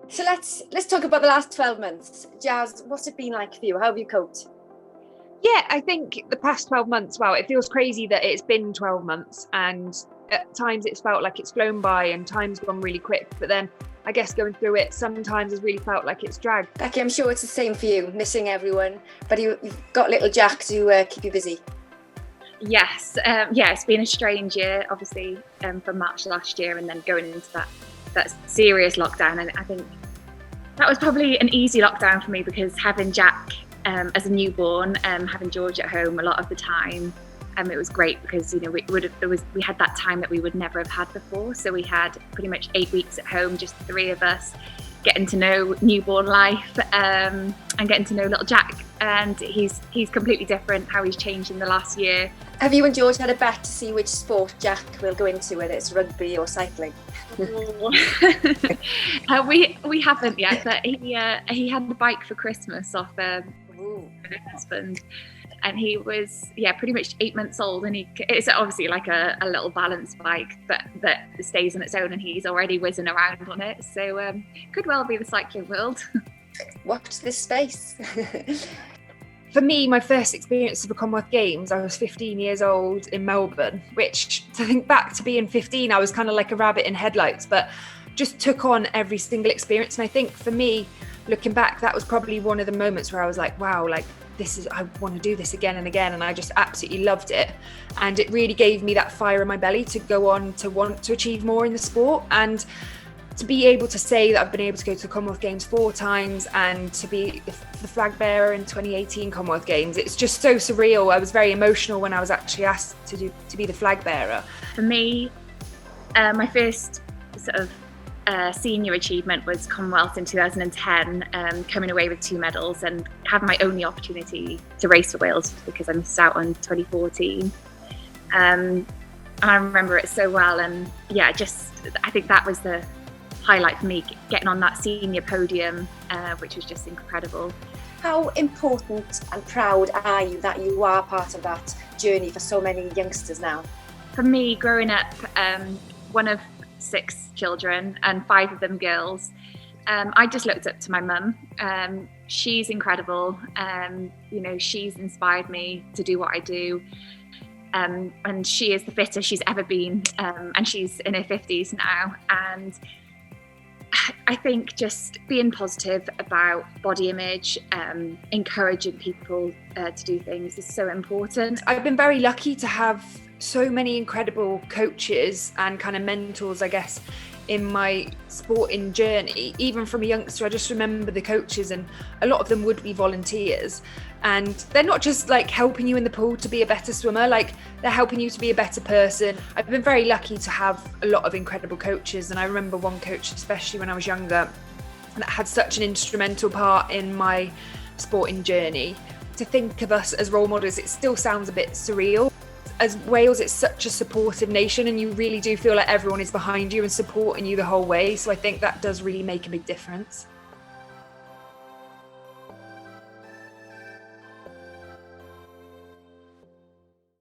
So let's talk about the last 12 months. Jazz, what's it been like for you? How have you coped? Yeah, I think the past 12 months, wow, it feels crazy that it's been 12 months and at times it's felt like it's flown by and time's gone really quick. But then I guess going through it sometimes has really felt like it's dragged. Becky, I'm sure it's the same for you, missing everyone, but you've got little Jack to keep you busy. Yes, it's been a strange year, obviously, from March last year and then going into that serious lockdown. And I think that was probably an easy lockdown for me because having Jack as a newborn, having George at home a lot of the time, it was great because we had that time that we would never have had before. So we had pretty much 8 weeks at home, just the three of us, getting to know newborn life and getting to know little Jack. And he's completely different, how he's changed in the last year. Have you and George had a bet to see which sport Jack will go into, whether it's rugby or cycling? We haven't yet, but he had the bike for Christmas off my husband, and he was pretty much 8 months old, and it's obviously like a little balance bike that stays on its own, and he's already whizzing around on it, so could well be the cycling world. Watch this space. For me, my first experience of the Commonwealth Games, I was 15 years old in Melbourne, which to think back to being 15, I was kind of like a rabbit in headlights, but just took on every single experience. And I think for me, looking back, that was probably one of the moments where I was like, wow, like I want to do this again and again. And I just absolutely loved it. And it really gave me that fire in my belly to go on to want to achieve more in the sport. And to be able to say that I've been able to go to the Commonwealth Games 4 times and to be the flag bearer in 2018 Commonwealth Games, it's just so surreal. I was very emotional when I was actually asked to be the flag bearer. For me, my first sort of senior achievement was Commonwealth in 2010, coming away with 2 medals and having my only opportunity to race for Wales because I missed out on 2014. And I remember it so well, and I think that was the highlight for me, getting on that senior podium, which was just incredible. How important and proud are you that you are part of that journey for so many youngsters now? For me, growing up, one of 6 children and 5 of them girls, I just looked up to my mum. She's incredible. She's inspired me to do what I do. And she is the fittest she's ever been. And she's in her 50s now. And I think just being positive about body image, encouraging people to do things is so important. I've been very lucky to have so many incredible coaches and kind of mentors, I guess, in my sporting journey. Even from a youngster, I just remember the coaches, and a lot of them would be volunteers. And they're not just like helping you in the pool to be a better swimmer, like they're helping you to be a better person. I've been very lucky to have a lot of incredible coaches. And I remember one coach, especially when I was younger, that had such an instrumental part in my sporting journey. To think of us as role models, it still sounds a bit surreal. As Wales, it's such a supportive nation, and you really do feel like everyone is behind you and supporting you the whole way. So I think that does really make a big difference.